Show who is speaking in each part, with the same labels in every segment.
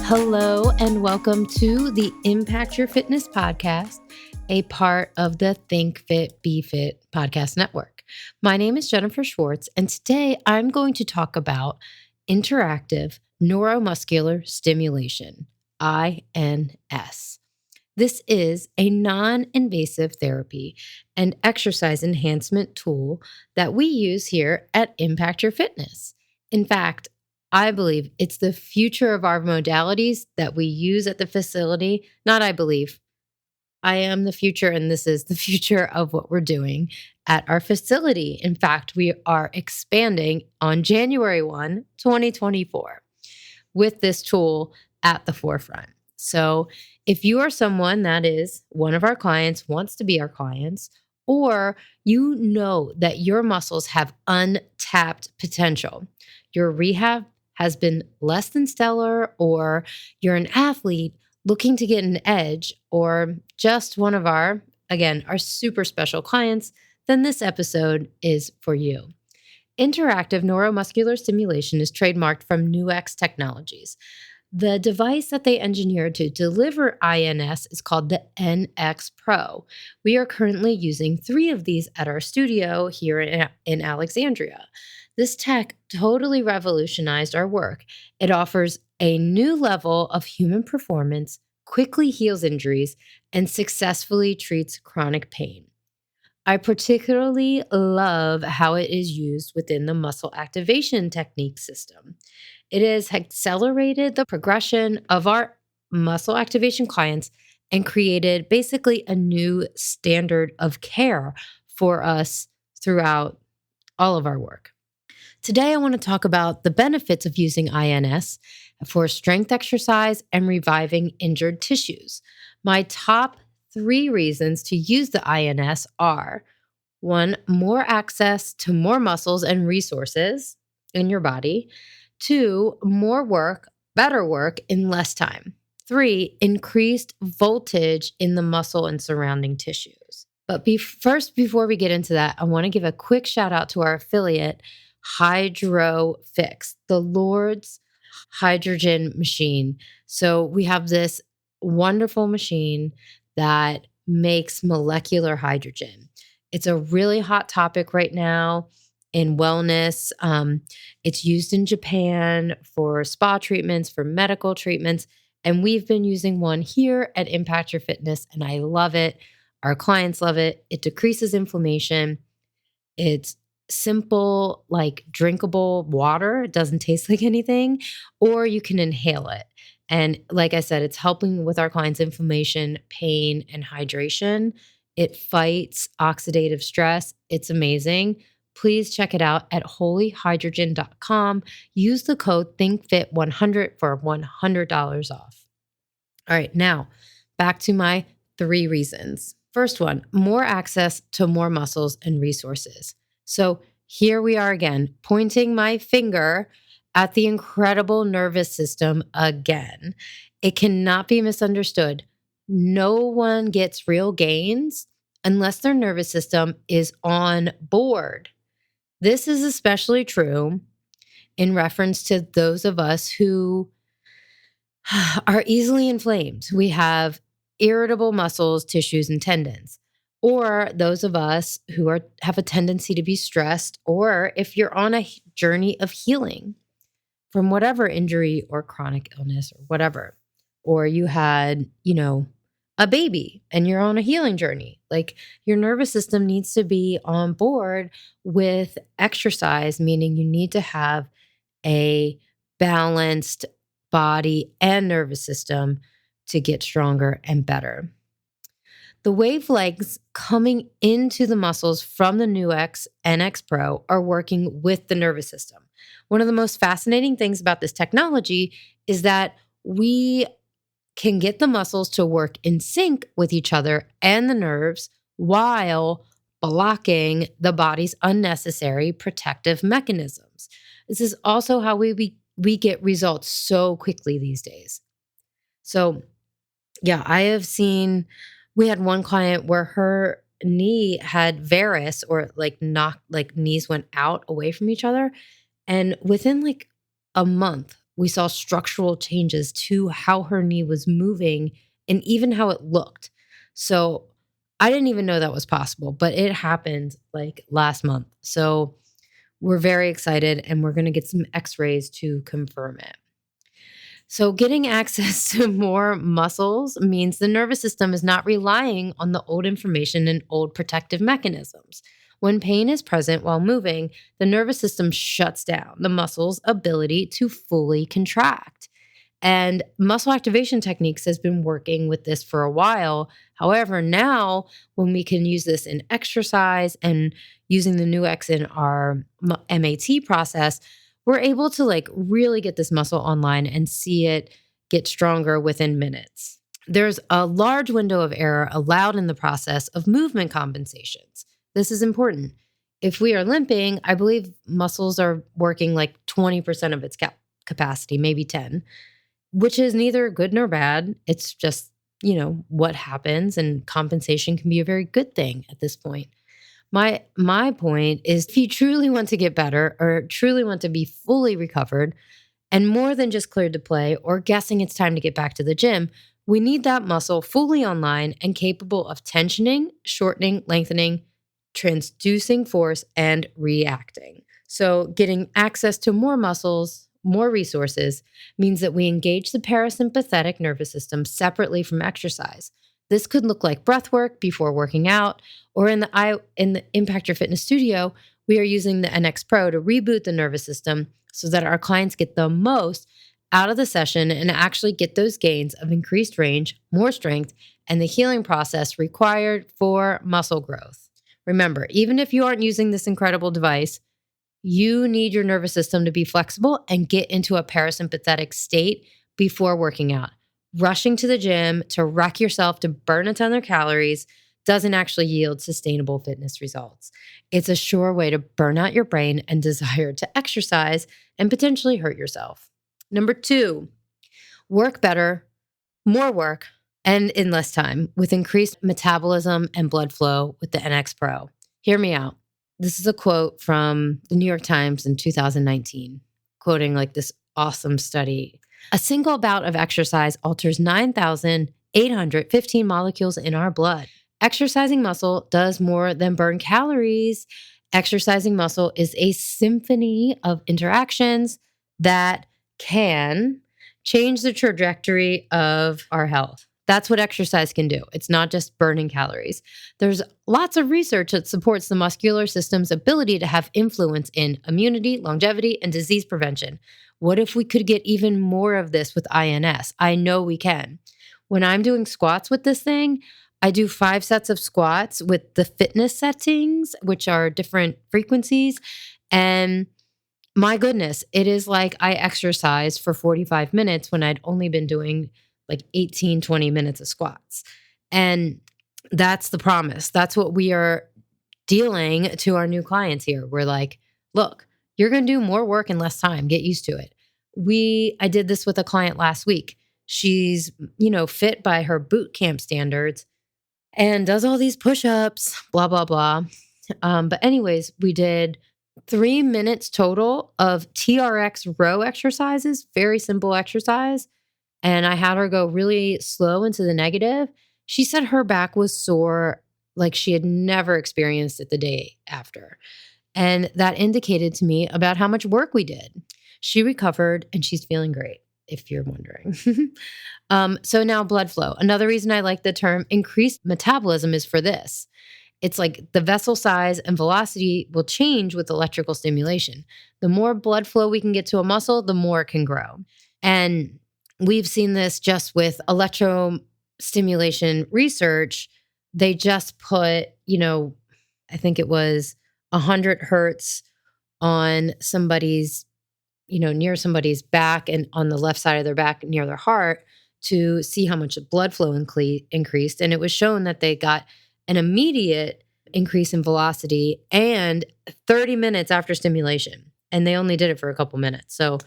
Speaker 1: Hello, and welcome to the Impact Your Fitness podcast, a part of the Think Fit, Be Fit podcast network. My name is Jennifer Schwartz, and today I'm going to talk about interactive neuromuscular stimulation, INS. This is a non-invasive therapy and exercise enhancement tool that we use here at Impact Your Fitness. In fact, I believe it's the future of our modalities that we use at the facility. Not I believe. I am the future, and this is the future of what we're doing at our facility. In fact, we are expanding on January 1, 2024 with this tool at the forefront. So if you are someone that is one of our clients, wants to be our clients, or you know that your muscles have untapped potential, your rehab has been less than stellar, or you're an athlete looking to get an edge, or just one of our super special clients, then this episode is for you. Interactive neuromuscular stimulation is trademarked from NuX Technologies. The device that they engineered to deliver INS is called the NX Pro. We are currently using 3 of these at our studio here in Alexandria. This tech totally revolutionized our work. It offers a new level of human performance, quickly heals injuries, and successfully treats chronic pain. I particularly love how it is used within the muscle activation technique system. It has accelerated the progression of our muscle activation clients and created basically a new standard of care for us throughout all of our work. Today, I want to talk about the benefits of using INS for strength exercise and reviving injured tissues. My top 3 reasons to use the INS are: 1, more access to more muscles and resources in your body; 2, more work, better work in less time; 3, increased voltage in the muscle and surrounding tissues. But before we get into that, I want to give a quick shout out to our affiliate, HydroFix, the Lord's hydrogen machine. So we have this wonderful machine that makes molecular hydrogen. It's a really hot topic right now in wellness. It's used in Japan for spa treatments, for medical treatments, and we've been using one here at Impact Your Fitness, and I love it. Our clients love it. It decreases inflammation. It's simple, like drinkable water. It doesn't taste like anything, or you can inhale it. And like I said, it's helping with our clients' inflammation, pain, and hydration. It fights oxidative stress. It's amazing. Please check it out at holyhydrogen.com. Use the code ThinkFit100 for $100 off. All right, now back to my 3 reasons. First one, more access to more muscles and resources. So here we are again, pointing my finger at the incredible nervous system again. It cannot be misunderstood. No one gets real gains unless their nervous system is on board. This is especially true in reference to those of us who are easily inflamed. We have irritable muscles, tissues, and tendons. Or those of us who have a tendency to be stressed, or if you're on a journey of healing from whatever injury or chronic illness or whatever, or you had, a baby and you're on a healing journey, like your nervous system needs to be on board with exercise, meaning you need to have a balanced body and nervous system to get stronger and better. The wavelengths coming into the muscles from the NuX NX Pro are working with the nervous system. One of the most fascinating things about this technology is that we can get the muscles to work in sync with each other and the nerves while blocking the body's unnecessary protective mechanisms. This is also how we get results so quickly these days. So, yeah, we had one client where her knee had varus, or knees went out away from each other. And within a month We saw structural changes to how her knee was moving and even how it looked. So I didn't even know that was possible, but it happened like last month. So we're very excited and we're going to get some x-rays to confirm it. So, getting access to more muscles means the nervous system is not relying on the old information and old protective mechanisms. When pain is present while moving, the nervous system shuts down the muscle's ability to fully contract. And muscle activation techniques has been working with this for a while. However, now when we can use this in exercise and using the new X in our MAT process, we're able to like really get this muscle online and see it get stronger within minutes. There's a large window of error allowed in the process of movement compensations. This is important. If we are limping, I believe muscles are working like 20% of its capacity, maybe 10, which is neither good nor bad. It's just, what happens, and compensation can be a very good thing at this point. My point is, if you truly want to get better or truly want to be fully recovered and more than just cleared to play or guessing it's time to get back to the gym, we need that muscle fully online and capable of tensioning, shortening, lengthening, transducing force, and reacting. So getting access to more muscles, more resources, means that we engage the parasympathetic nervous system separately from exercise. This could look like breath work before working out, or in the Impact Your Fitness studio, we are using the NX Pro to reboot the nervous system so that our clients get the most out of the session and actually get those gains of increased range, more strength, and the healing process required for muscle growth. Remember, even if you aren't using this incredible device, you need your nervous system to be flexible and get into a parasympathetic state before working out. Rushing to the gym to wreck yourself to burn a ton of calories doesn't actually yield sustainable fitness results. It's a sure way to burn out your brain and desire to exercise and potentially hurt yourself. Number 2, work better, more work, and in less time with increased metabolism and blood flow with the NX Pro. Hear me out. This is a quote from the New York Times in 2019, quoting like this awesome study. A single bout of exercise alters 9,815 molecules in our blood. Exercising muscle does more than burn calories. Exercising muscle is a symphony of interactions that can change the trajectory of our health. That's what exercise can do. It's not just burning calories. There's lots of research that supports the muscular system's ability to have influence in immunity, longevity, and disease prevention. What if we could get even more of this with INS? I know we can. When I'm doing squats with this thing, I do 5 sets of squats with the fitness settings, which are different frequencies. And my goodness, it is like I exercised for 45 minutes when I'd only been doing like 18, 20 minutes of squats. And that's the promise. That's what we are dealing to our new clients here. We're like, look, you're going to do more work in less time. Get used to it. I did this with a client last week. She's, fit by her boot camp standards and does all these push-ups, blah, blah, blah. But anyways, we did 3 minutes total of TRX row exercises, very simple exercise. And I had her go really slow into the negative. She said her back was sore like she had never experienced it the day after. And that indicated to me about how much work we did. She recovered and she's feeling great, if you're wondering. So now blood flow. Another reason I like the term increased metabolism is for this. It's like the vessel size and velocity will change with electrical stimulation. The more blood flow we can get to a muscle, the more it can grow. And we've seen this just with electrostimulation research. They just put, I think it was 100 hertz on somebody's, near somebody's back and on the left side of their back near their heart to see how much blood flow increased. And it was shown that they got an immediate increase in velocity and 30 minutes after stimulation. And they only did it for a couple minutes. So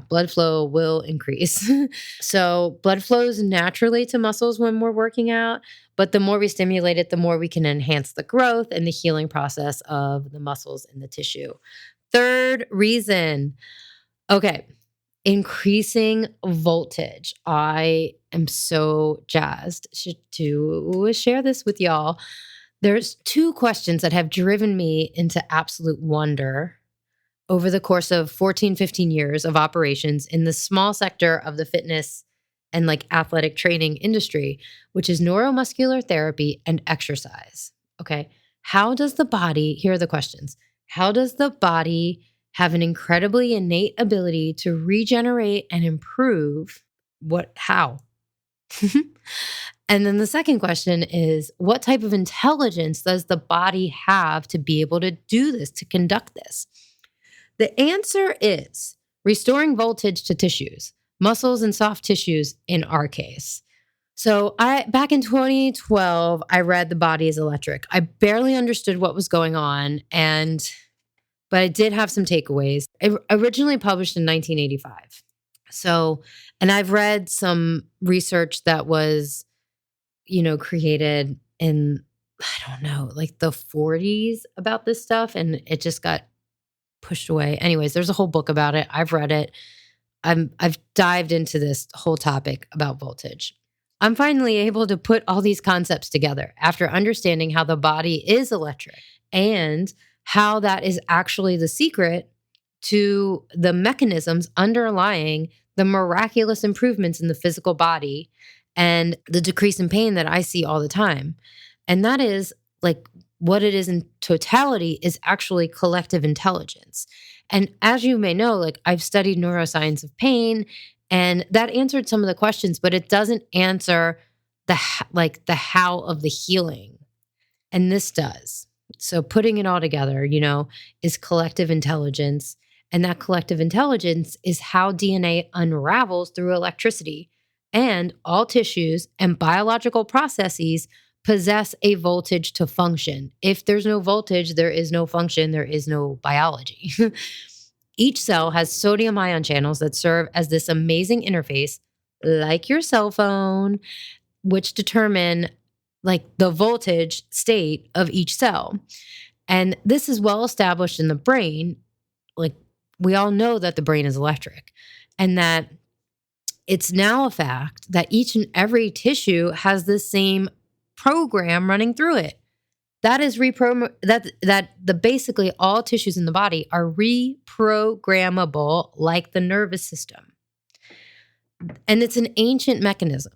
Speaker 1: blood flow will increase. So blood flows naturally to muscles when we're working out, but the more we stimulate it, the more we can enhance the growth and the healing process of the muscles and the tissue. Third reason. Okay. Increasing voltage. I am so jazzed to share this with y'all. There's two questions that have driven me into absolute wonder over the course of 14, 15 years of operations in the small sector of the fitness and like athletic training industry, which is neuromuscular therapy and exercise. Okay. How does the body, here are the questions. How does the body have an incredibly innate ability to regenerate and improve? How? And then the second question is, what type of intelligence does the body have to be able to do this, to conduct this? The answer is restoring voltage to tissues, muscles and soft tissues in our case. So back in 2012, I read The Body is Electric. I barely understood what was going on, but I did have some takeaways. It originally published in 1985. So, and I've read some research that was, created in, I don't know, like the 40s about this stuff, and it just got pushed away. Anyways, there's a whole book about it. I've read it. I've dived into this whole topic about voltage. I'm finally able to put all these concepts together after understanding how the body is electric and how that is actually the secret to the mechanisms underlying the miraculous improvements in the physical body and the decrease in pain that I see all the time. And that is like what it is in totality is actually collective intelligence. And as you may know, like I've studied neuroscience of pain, and that answered some of the questions, but it doesn't answer the how of the healing. And this does. So putting it all together, is collective intelligence. And that collective intelligence is how DNA unravels through electricity. And all tissues and biological processes possess a voltage to function. If there's no voltage, there is no function, there is no biology. Each cell has sodium ion channels that serve as this amazing interface, like your cell phone, which determine like the voltage state of each cell. And this is well established in the brain. Like we all know that the brain is electric, and that it's now a fact that each and every tissue has the same program running through it. That is basically all tissues in the body are reprogrammable like the nervous system. And it's an ancient mechanism.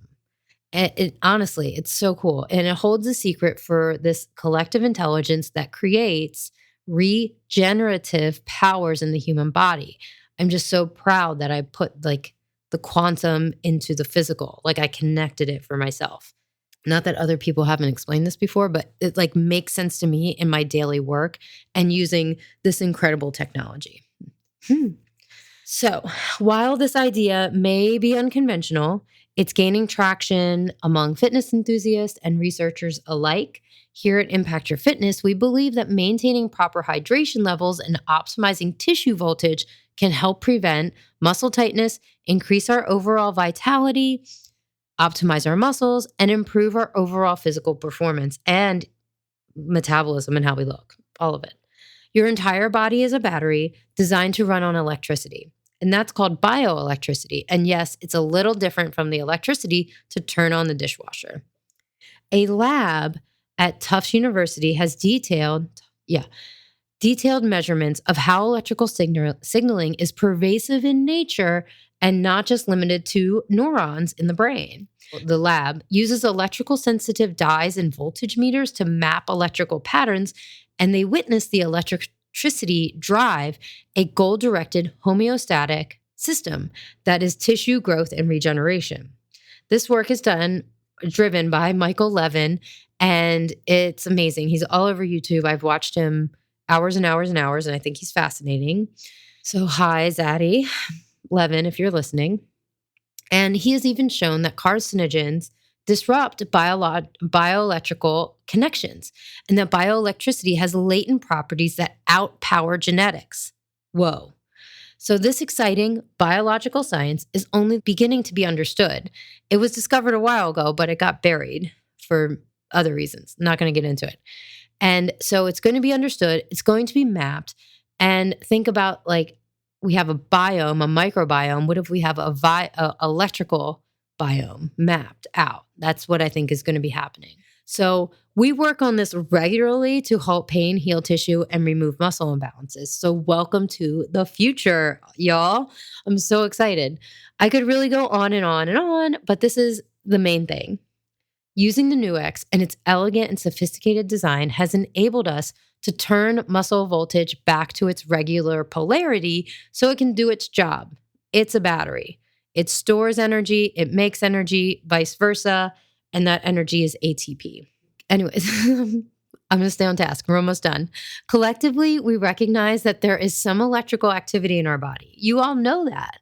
Speaker 1: Honestly, it's so cool. And it holds a secret for this collective intelligence that creates regenerative powers in the human body. I'm just so proud that I put like the quantum into the physical, like I connected it for myself. Not that other people haven't explained this before, but it like makes sense to me in my daily work and using this incredible technology. So while this idea may be unconventional, it's gaining traction among fitness enthusiasts and researchers alike. Here at Impact Your Fitness, we believe that maintaining proper hydration levels and optimizing tissue voltage can help prevent muscle tightness, increase our overall vitality, optimize our muscles, and improve our overall physical performance and metabolism and how we look, all of it. Your entire body is a battery designed to run on electricity, and that's called bioelectricity. And yes, it's a little different from the electricity to turn on the dishwasher. A lab at Tufts University has detailed measurements of how electrical signaling is pervasive in nature and not just limited to neurons in the brain. The lab uses electrical sensitive dyes and voltage meters to map electrical patterns, and they witness the electricity drive a goal-directed homeostatic system that is tissue growth and regeneration. This work is driven by Michael Levin, and it's amazing. He's all over YouTube. I've watched him hours and hours and hours, and I think he's fascinating. So hi, Zaddy Levin, if you're listening. And he has even shown that carcinogens disrupt bioelectrical connections, and that bioelectricity has latent properties that outpower genetics. Whoa. So this exciting biological science is only beginning to be understood. It was discovered a while ago, but it got buried for other reasons. I'm not going to get into it. And so it's going to be understood. It's going to be mapped. And think about like we have a biome, a microbiome, what if we have a electrical biome mapped out? That's what I think is going to be happening. So we work on this regularly to halt pain, heal tissue, and remove muscle imbalances. So welcome to the future, y'all. I'm so excited. I could really go on and on and on, but this is the main thing. Using the Nu-X and its elegant and sophisticated design has enabled us to turn muscle voltage back to its regular polarity so it can do its job. It's a battery. It stores energy, it makes energy, vice versa, and that energy is ATP. Anyways, I'm going to stay on task. We're almost done. Collectively, we recognize that there is some electrical activity in our body. You all know that.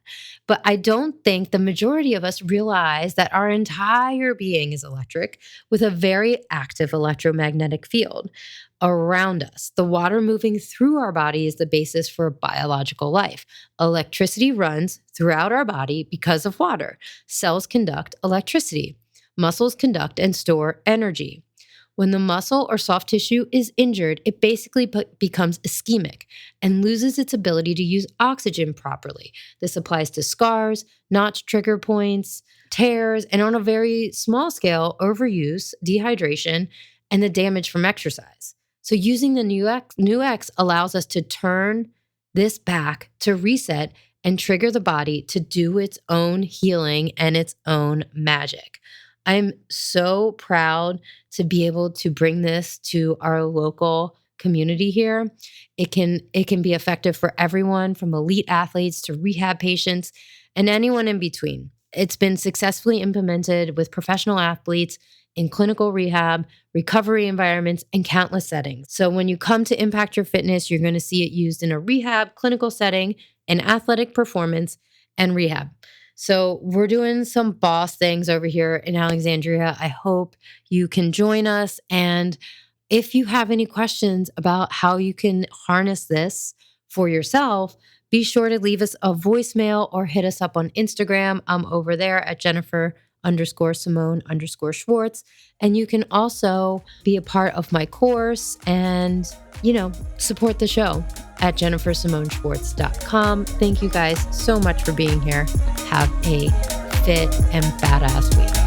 Speaker 1: But I don't think the majority of us realize that our entire being is electric with a very active electromagnetic field around us. The water moving through our body is the basis for biological life. Electricity runs throughout our body because of water. Cells conduct electricity. Muscles conduct and store energy. When the muscle or soft tissue is injured, it basically becomes ischemic and loses its ability to use oxygen properly. This applies to scars, notch trigger points, tears, and on a very small scale, overuse, dehydration, and the damage from exercise. So using the Nu-X allows us to turn this back to reset and trigger the body to do its own healing and its own magic. I'm so proud to be able to bring this to our local community here. It can be effective for everyone from elite athletes to rehab patients and anyone in between. It's been successfully implemented with professional athletes in clinical rehab, recovery environments, and countless settings. So when you come to Impact Your Fitness, you're going to see it used in a rehab, clinical setting, and athletic performance and rehab. So we're doing some boss things over here in Alexandria. I hope you can join us. And if you have any questions about how you can harness this for yourself, be sure to leave us a voicemail or hit us up on Instagram. I'm over there at Jennifer_Simone_Schwartz. And you can also be a part of my course and, support the show at JenniferSimoneSchwartz.com. Thank you guys so much for being here. Have a fit and badass week.